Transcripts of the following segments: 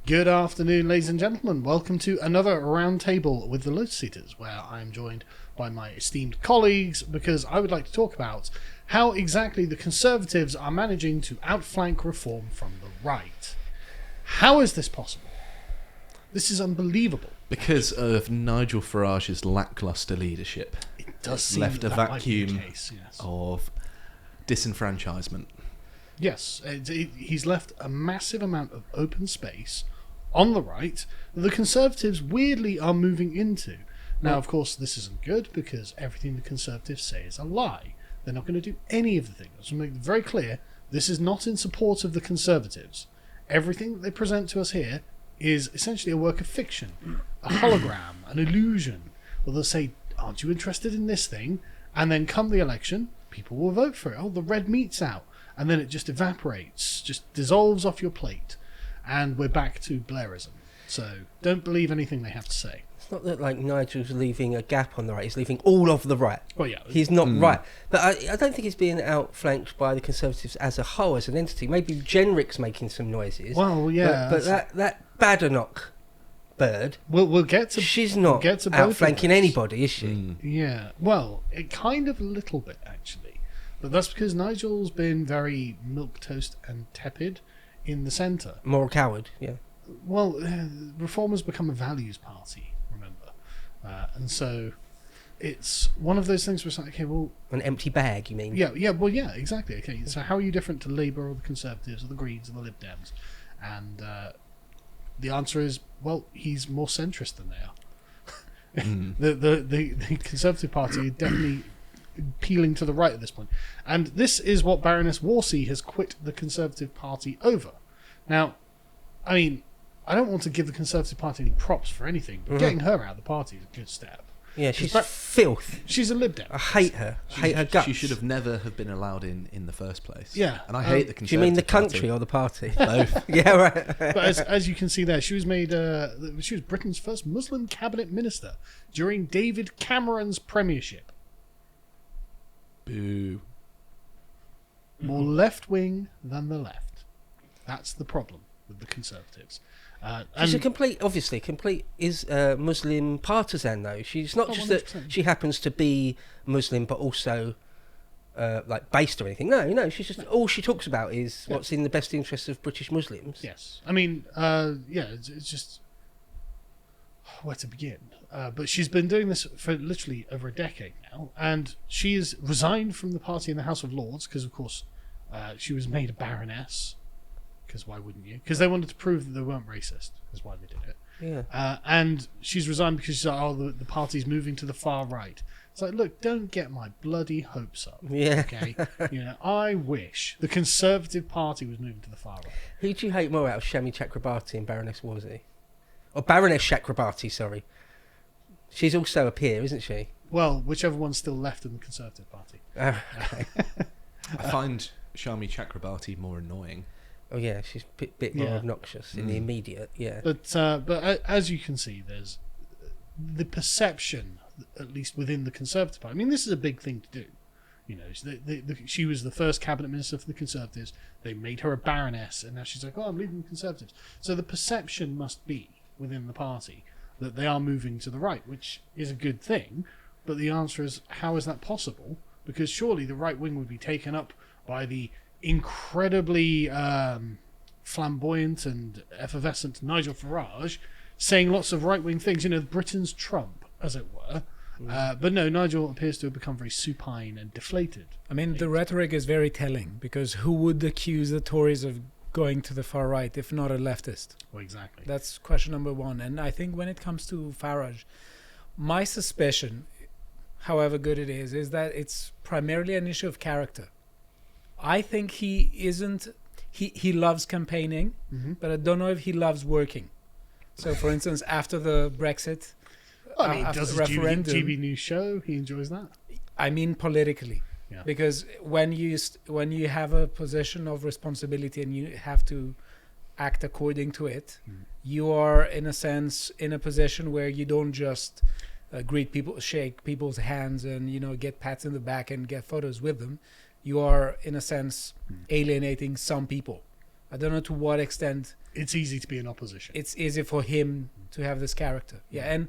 Good afternoon, ladies and gentlemen. Welcome to another round table with the Lotus Eaters, where I am joined by my esteemed colleagues because I would like to talk about how exactly the Conservatives are managing to outflank reform from the right. How is this possible? This is unbelievable. Because of Nigel Farage's lacklustre leadership. It does It's seem left a that might be vacuum the case, yes. of disenfranchisement. Yes, he's left a massive amount of open space on the right that the Conservatives weirdly are moving into. Now, of course, this isn't good because everything the Conservatives say is a lie. They're not going to do any of the things. To make it very clear, this is not in support of the Conservatives. Everything that they present to us here is essentially a work of fiction, a hologram, an illusion. Well, they'll say, aren't you interested in this thing? And then come the election, people will vote for it. Oh, the red meat's out. And then it just evaporates, just dissolves off your plate. And we're back to Blairism. So don't believe anything they have to say. It's not that like Nigel's leaving a gap on the right, he's leaving all of the right. Well, yeah. He's not right. But I don't think he's being outflanked by the Conservatives as a whole, as an entity. Maybe Jenrick's making some noises. Well, yeah. But that Badenoch bird, We'll get to... she's not get to both of outflanking those. anybody, is she? Yeah. Well, it kind of a little bit, actually. But that's because Nigel's been very milquetoast and tepid in the centre. Moral coward, yeah. Well, Reform has become a values party, remember. And so it's one of those things where it's like, okay, well... An empty bag, you mean? Yeah, exactly. Okay, so how are you different to Labour or the Conservatives or the Greens or the Lib Dems? And the answer is, well, he's more centrist than they are. The Conservative Party are definitely peeling to the right at this point. And this is what Baroness Wolsey has quit the Conservative Party over. Now, I mean, I don't want to give the Conservative Party any props for anything, but getting her out of the party is a good step. Yeah, she's filth. She's a Lib Dem. I hate her. I hate her guts. She should have never have been allowed in the first place. Yeah. And I hate the Conservative Do you mean the Party. country or the party? Both. Yeah, right. But as you can see there, she was made. She was Britain's first Muslim cabinet minister during David Cameron's premiership. Boo. More left wing than the left. That's the problem with the Conservatives. She's a complete Muslim partisan, though. She's not just 100%. that she happens to be Muslim, but also like based or anything. No, she's just all she talks about is what's in the best interests of British Muslims. Yes, I mean, it's just where to begin. But she's been doing this for literally over a decade now, and she has resigned from the party in the House of Lords because, of course, she was made a baroness. Because why wouldn't you? Because they wanted to prove that they weren't racist. That's why they did it. Yeah. And she's resigned because she's like, the party's moving to the far right. It's like, look, don't get my bloody hopes up. Yeah. Okay. I wish the Conservative Party was moving to the far right. Who do you hate more out of Shami Chakrabarti and Baroness Wolsey? Or Baroness Chakrabarti, sorry. She's also a peer, isn't she? Well, whichever one's still left in the Conservative Party. Okay. I find Shami Chakrabarti more annoying. Oh yeah, she's a bit more obnoxious in the immediate. Yeah. But as you can see, there's the perception, at least within the Conservative Party. I mean, this is a big thing to do. She was the first cabinet minister for the Conservatives. They made her a baroness, and now she's like, "Oh, I'm leaving the Conservatives." So the perception must be within the party that they are moving to the right, which is a good thing. But the answer is, how is that possible? Because surely the right wing would be taken up by the incredibly flamboyant and effervescent Nigel Farage saying lots of right-wing things, Britain's Trump, as it were. But no, Nigel appears to have become very supine and deflated. I mean, the rhetoric is very telling, because who would accuse the Tories of going to the far right if not a leftist? Well, exactly. That's question number one. And I think when it comes to Farage, my suspicion, however good it is that it's primarily an issue of character. I think he isn't... He loves campaigning, but I don't know if he loves working. So, for instance, after the Brexit after does the referendum... GB News show, he enjoys that. I mean politically. Yeah. Because when you have a position of responsibility and you have to act according to it, you are, in a sense, in a position where you don't just greet people, shake people's hands and, get pats in the back and get photos with them. You are, in a sense, alienating some people. I don't know to what extent It's easy to be in opposition. it's easy for him to have this character. Yeah, and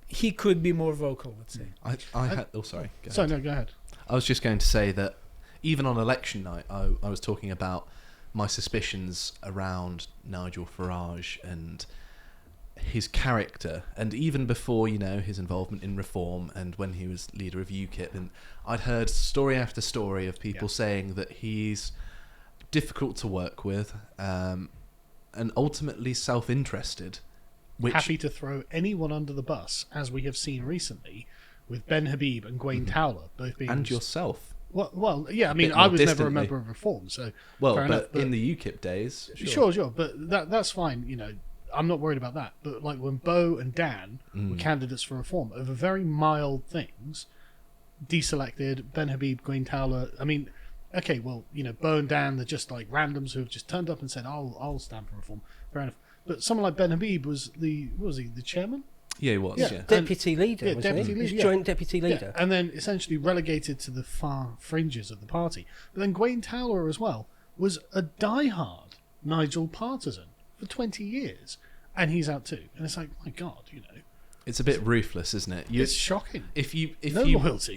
he could be more vocal, let's say. I had. Oh, sorry. Go So, ahead. no, go ahead. I was just going to say that even on election night, I was talking about my suspicions around Nigel Farage and his character, and even before, his involvement in reform and when he was leader of UKIP, and I'd heard story after story of people saying that he's difficult to work with, and ultimately self-interested. Happy to throw anyone under the bus, as we have seen recently with Ben Habib and Gwaine Towler both being... And yourself. Well, yeah, I mean, Bit I more was never a distantly. member of Reform, so... Well, fair enough, but in the UKIP days... Sure, but that's fine, I'm not worried about that. But like when Bo and Dan were candidates for Reform over very mild things, deselected, Ben Habib, Gwaine Towler, I mean... Okay, well, Bo and Dan, they're just like randoms who have just turned up and said, I'll stand for Reform. Fair enough. But someone like Ben Habib was the chairman? Yeah, he was, yeah. Deputy leader, yeah, wasn't deputy he? He was leader, joint deputy leader. Yeah, and then essentially relegated to the far fringes of the party. But then Gwaine Towler as well was a diehard Nigel partisan for 20 years. And he's out too. And it's like, my God, It's a bit ruthless, isn't it? it's shocking. If you Loyalty.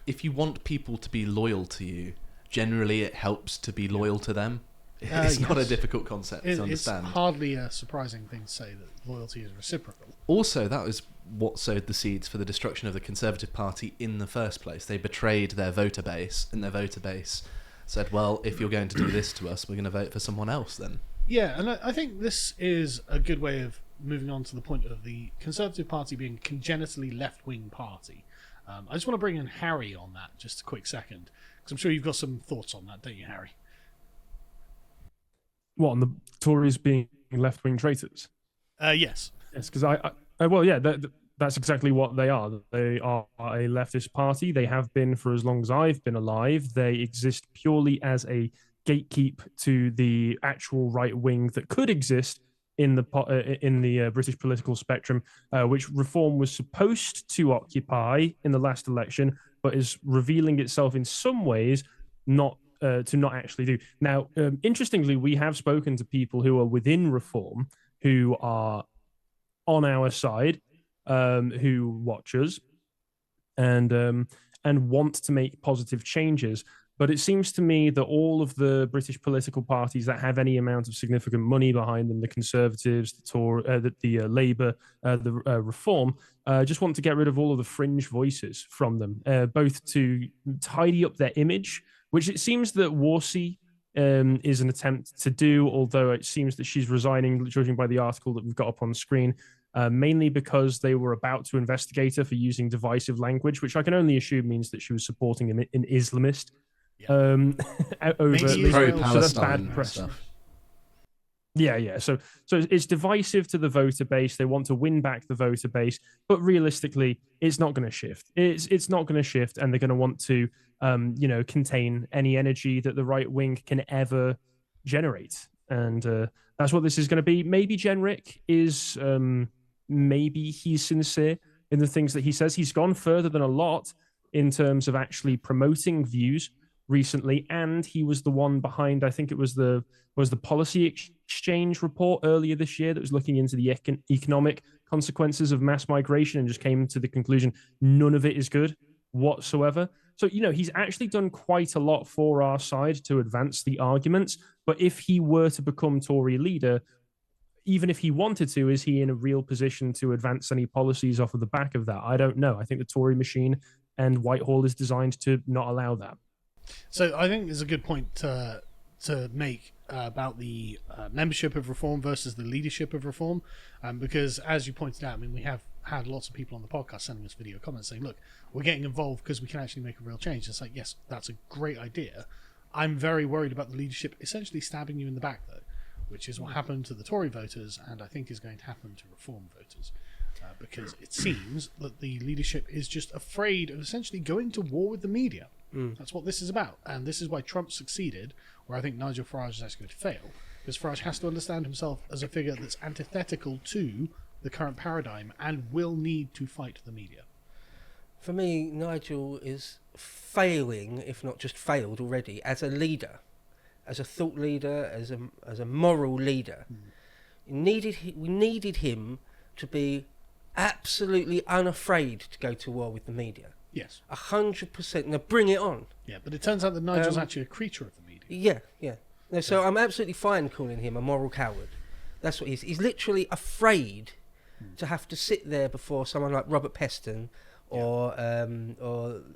if you want people to be loyal to you, generally it helps to be loyal to them. It's not a yes. difficult concept to understand. It's hardly a surprising thing to say that loyalty is reciprocal. Also, that was what sowed the seeds for the destruction of the Conservative Party in the first place. They betrayed their voter base, and their voter base said, well, if you're going to do this to us, we're going to vote for someone else then. Yeah, and I think this is a good way of moving on to the point of the Conservative Party being a congenitally left-wing party. I just want to bring in Harry on that just a quick second, because I'm sure you've got some thoughts on that, don't you, Harry? What, on the Tories being left-wing traitors? Yes. Yes, because that's exactly what they are. They are a leftist party. They have been for as long as I've been alive. They exist purely as a gatekeep to the actual right wing that could exist in the British political spectrum, which Reform was supposed to occupy in the last election, but is revealing itself in some ways to not actually do. Now, interestingly, we have spoken to people who are within Reform, who are on our side, who watch us, and want to make positive changes. But it seems to me that all of the British political parties that have any amount of significant money behind them, the Conservatives, the Labour, the Reform, just want to get rid of all of the fringe voices from them, both to tidy up their image, which it seems that Warsi is an attempt to do, although it seems that she's resigning, judging by the article that we've got up on screen, mainly because they were about to investigate her for using divisive language, which I can only assume means that she was supporting an Islamist. Overtly. So that's bad press. Stuff. Yeah. So it's divisive to the voter base. They want to win back the voter base, but realistically, it's not going to shift. It's not going to shift, and they're going to want to, contain any energy that the right wing can ever generate, and that's what this is going to be. Maybe Jenrick is, maybe he's sincere in the things that he says. He's gone further than a lot in terms of actually promoting views recently, and he was the one behind, I think it was the policy exchange report earlier this year that was looking into the economic consequences of mass migration and just came to the conclusion none of it is good whatsoever. So, he's actually done quite a lot for our side to advance the arguments, but if he were to become Tory leader, even if he wanted to, is he in a real position to advance any policies off of the back of that? I don't know. I think the Tory machine and Whitehall is designed to not allow that. So I think there's a good point to make about the membership of Reform versus the leadership of Reform, because as you pointed out, we have had lots of people on the podcast sending us video comments saying, look, we're getting involved because we can actually make a real change. It's like, yes, that's a great idea. I'm very worried about the leadership essentially stabbing you in the back, though, which is what happened to the Tory voters and I think is going to happen to Reform voters. Because it seems that the leadership is just afraid of essentially going to war with the media. That's what this is about. And this is why Trump succeeded, where I think Nigel Farage is actually going to fail. Because Farage has to understand himself as a figure that's antithetical to the current paradigm and will need to fight the media. For me, Nigel is failing, if not just failed already, as a leader. as a thought leader, as a moral leader. We needed him to be absolutely unafraid to go to war with the media. Yes. 100%. Now bring it on. Yeah, but it turns out that Nigel's actually a creature of the media. Yeah. No, so I'm absolutely fine calling him a moral coward. That's what he is. He's literally afraid to have to sit there before someone like Robert Peston or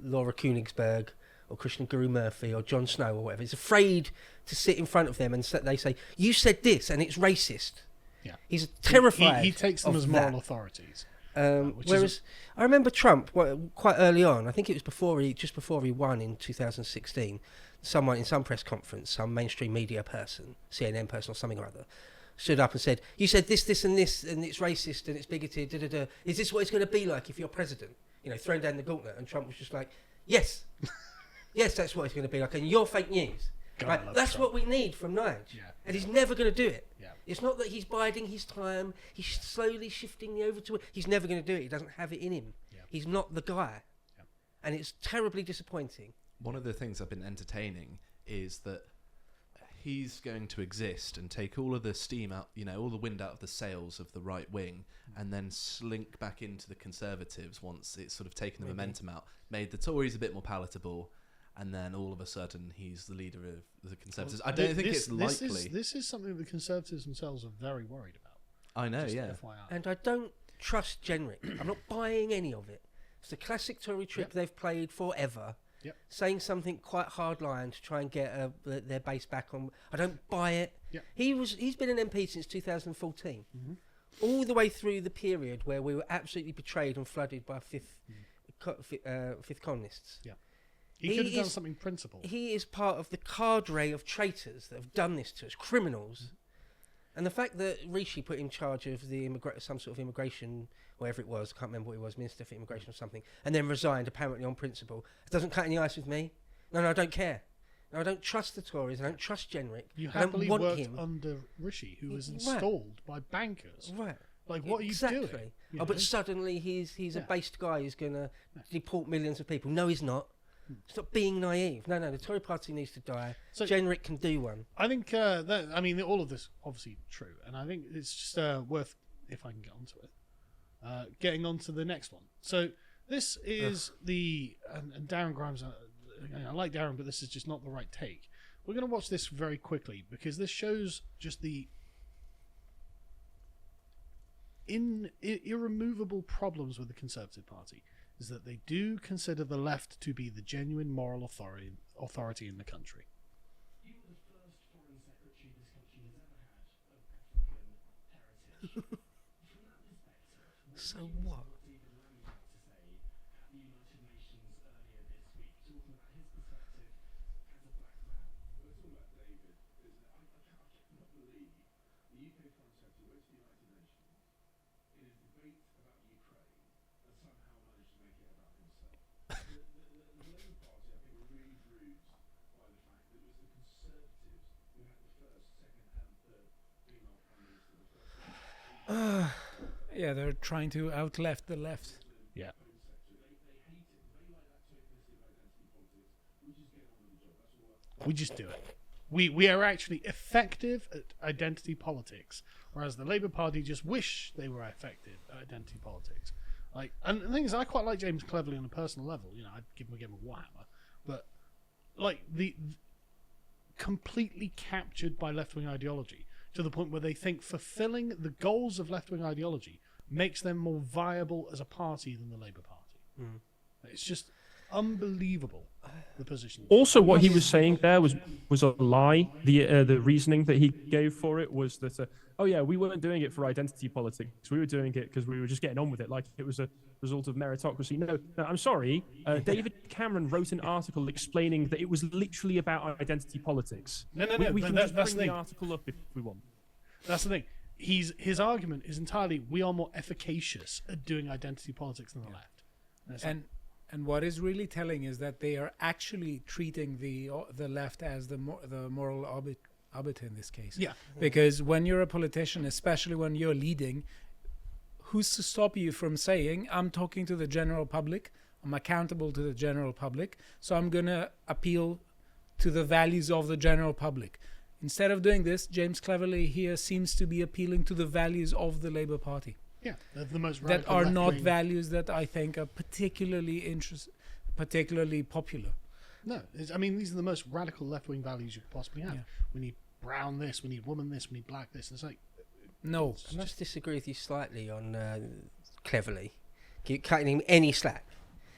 Laura Königsberg or Krishna Guru Murphy or Jon Snow or whatever. He's afraid to sit in front of them and they say, you said this and it's racist. Yeah. He's terrified. He takes them as moral authorities. Whereas I remember Trump quite early on. I think it was just before he won in 2016. Someone in some press conference, some mainstream media person, CNN person or something or other, stood up and said, "You said this, this, and this, and it's racist and it's bigoted. Da, da, da. Is this what it's going to be like if you're president?" You know, throwing down the gauntlet. And Trump was just like, "Yes, yes, that's what it's going to be like. And you're fake news." Right? That's Trump. what we need from Nige. Yeah. And he's never going to do it. Yeah. It's not that he's biding his time. He's slowly shifting over to it. He's never going to do it. He doesn't have it in him. Yeah. He's not the guy. Yeah. And it's terribly disappointing. One of the things I've been entertaining is that he's going to exist and take all of the steam out, you know, all the wind out of the sails of the right wing, and then slink back into the Conservatives once it's sort of taken the momentum out, made the Tories a bit more palatable, and then all of a sudden he's the leader of the Conservatives. I don't think it's likely. This is something the Conservatives themselves are very worried about. I know, Just yeah. FYI. And I don't trust Genrick. I'm not buying any of it. It's the classic Tory trick they've played forever. Yep. Saying something quite hardline to try and get their base back on. I don't buy it. Yep. He's been an MP since 2014, all the way through the period where we were absolutely betrayed and flooded by fifth colonists. Yeah. He could have done something principled. He is part of the cadre of traitors that have done this to us, criminals. And the fact that Rishi put in charge of the some sort of immigration, whatever it was, I can't remember what it was, Minister for Immigration or something, and then resigned apparently on principle, it doesn't cut any ice with me. No, I don't care. No, I don't trust the Tories. I don't trust Genrick. You I don't happily want worked him. under Rishi, who was Right. installed by bankers. Right. Like, what Exactly. are you doing? You But know? suddenly he's a based guy who's going to deport millions of people. No, he's not. Stop being naive. No, the Tory party needs to die. So- Genrick can do one. I think all of this obviously true, and I think it's just worth, if I can get onto it, getting onto the next one. So this is and Darren Grimes. I like Darren, but this is just not the right take. We're going to watch this very quickly because this shows just the irremovable problems with the Conservative Party. Is that they do consider the left to be the genuine moral authority in the country. You were the first foreign secretary this country has ever had of African heritage. From that perspective, So what? David Lammy had to say at the United Nations earlier this week, talking about his perspective as a black man. We're talking about David. I cannot believe the UK Foreign Secretary went to the United Nations in a debate about Ukraine and somehow managed to make it about himself. The Labour Party, I think, were really bruised by the fact that it was the Conservatives who had the first, second, and third female Prime Minister. The first Yeah, they're trying to out-left the left. Yeah. They hate it. They like that tokenistic identity politics. We just get on with the job. That's all. We just do it. We are actually effective at identity politics, whereas the Labour Party just wish they were effective at identity politics. Like, and the thing is, I quite like James Cleverly on a personal level. You know, I'd give him a Warhammer, but like the completely captured by left-wing ideology to the point where they think fulfilling the goals of left-wing ideology makes them more viable as a party than the Labour Party. It's just unbelievable, the position. Also, what he was saying there was a lie. The reasoning that he gave for it was that, we weren't doing it for identity politics. We were doing it because we were just getting on with it, like it was a result of meritocracy. No, I'm sorry. David Cameron wrote an article explaining that it was literally about identity politics. No, We but can that's just the bring thing. the article up if we want. That's the thing. His argument is entirely we are more efficacious at doing identity politics than the left. And it's like, And what is really telling is that they are actually treating the left as the moral arbiter in this case. yeah, Because when you're a politician, especially when you're leading, who's to stop you from saying, I'm talking to the general public, I'm accountable to the general public, so I'm going to appeal to the values of the general public. Instead of doing this, James Cleverly here seems to be appealing to the values of the Labour Party Yeah, they're the most that radical are not left-wing- values that I think are particularly popular. No, I mean, these are the most radical left-wing values you could possibly have. Yeah. We need brown this, we need woman this, we need black this. And it's like, No, I must disagree with you slightly on Cleverly. Cutting him any slack.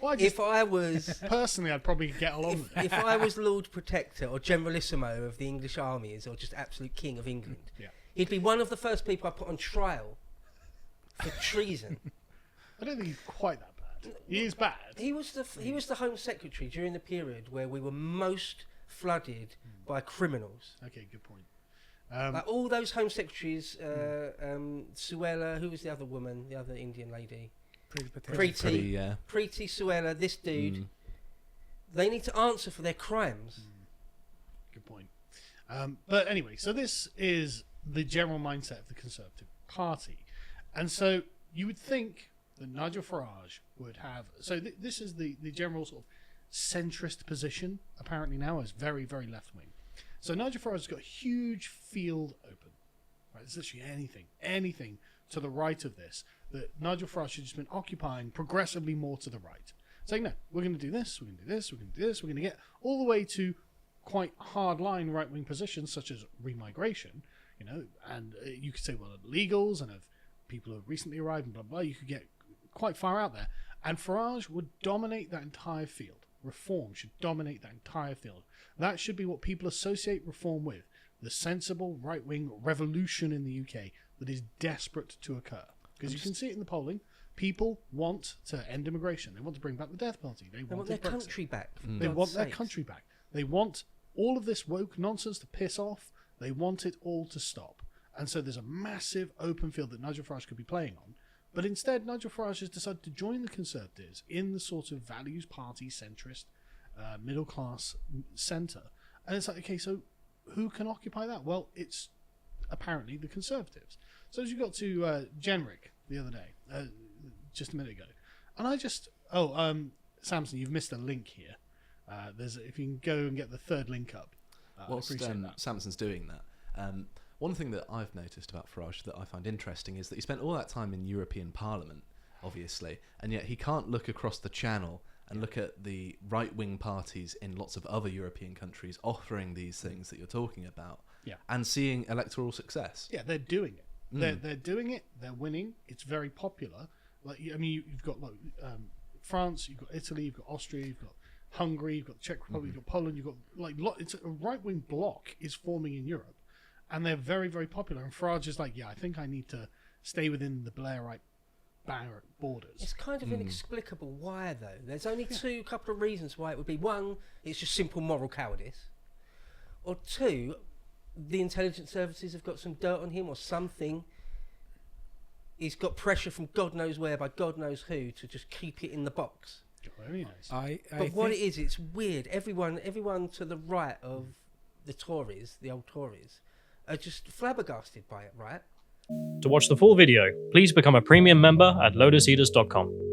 well, I just, If I was personally, I'd probably get along with it. if I was Lord Protector or Generalissimo of the English armies or just absolute King of England, Yeah. he'd be one of the first people I put on trial for treason. I don't think he's quite that bad. He is bad. He was the Home Secretary during the period where we were most flooded by criminals. Okay, good point. Like all those Home Secretaries, Suella, who was the other woman, the other Indian lady? Pretty, yeah. Preeti Suella, this dude. Mm. They need to answer for their crimes. Good point. But anyway, so this is the general mindset of the Conservative Party. And so you would think that Nigel Farage would have... So this is the general sort of centrist position, apparently now, is very, very left-wing. So Nigel Farage has got a huge field open. Right? There's literally anything to the right of this that Nigel Farage has just been occupying progressively more to the right. Saying, no, we're going to do this, we're going to do this, we're going to do this, we're going to get all the way to quite hard-line right-wing positions such as remigration, you know, and you could say, well, of illegals and of people who have recently arrived and blah, blah, you could get quite far out there. And Farage would dominate that entire field. Reform should dominate that entire field. That should be what people associate reform with. The sensible right-wing revolution in the UK that is desperate to occur. Because you can see it in the polling. People want to end immigration. They want to bring back the death penalty. They want their country back. for They God's want their sakes. country back. They want all of this woke nonsense to piss off. They want it all to stop. And so there's a massive open field that Nigel Farage could be playing on. But instead, Nigel Farage has decided to join the Conservatives in the sort of values party, centrist, middle-class centre. And it's like, okay, so who can occupy that? Well, it's apparently the Conservatives. So as you got to Genrick the other day, just a minute ago, and I just... Samson, you've missed a link here. If you can go and get the third link up. Whilst appreciate that. Samson's doing that, one thing that I've noticed about Farage that I find interesting is that he spent all that time in European Parliament, obviously, and yet he can't look across the channel and look at the right-wing parties in lots of other European countries offering these things that you're talking about, and seeing electoral success. Yeah, they're doing it. They're doing it. They're winning. It's very popular. Like, I mean, you've got France, you've got Italy, you've got Austria, you've got Hungary, you've got the Czech Republic, you've got Poland, you've got it's a right-wing bloc is forming in Europe, and they're very, very popular. And Farage is like, I think I need to stay within the Blairite Barrett borders. It's kind of inexplicable why, though. There's only couple of reasons why it would be. One, it's just simple moral cowardice. Or two, the intelligence services have got some dirt on him or something. He's got pressure from God knows where by God knows who to just keep it in the box. Very nice. But what it is, it's weird. Everyone to the right of the Tories, the old Tories, are just flabbergasted by it, right? To watch the full video, please become a premium member at lotuseaters.com.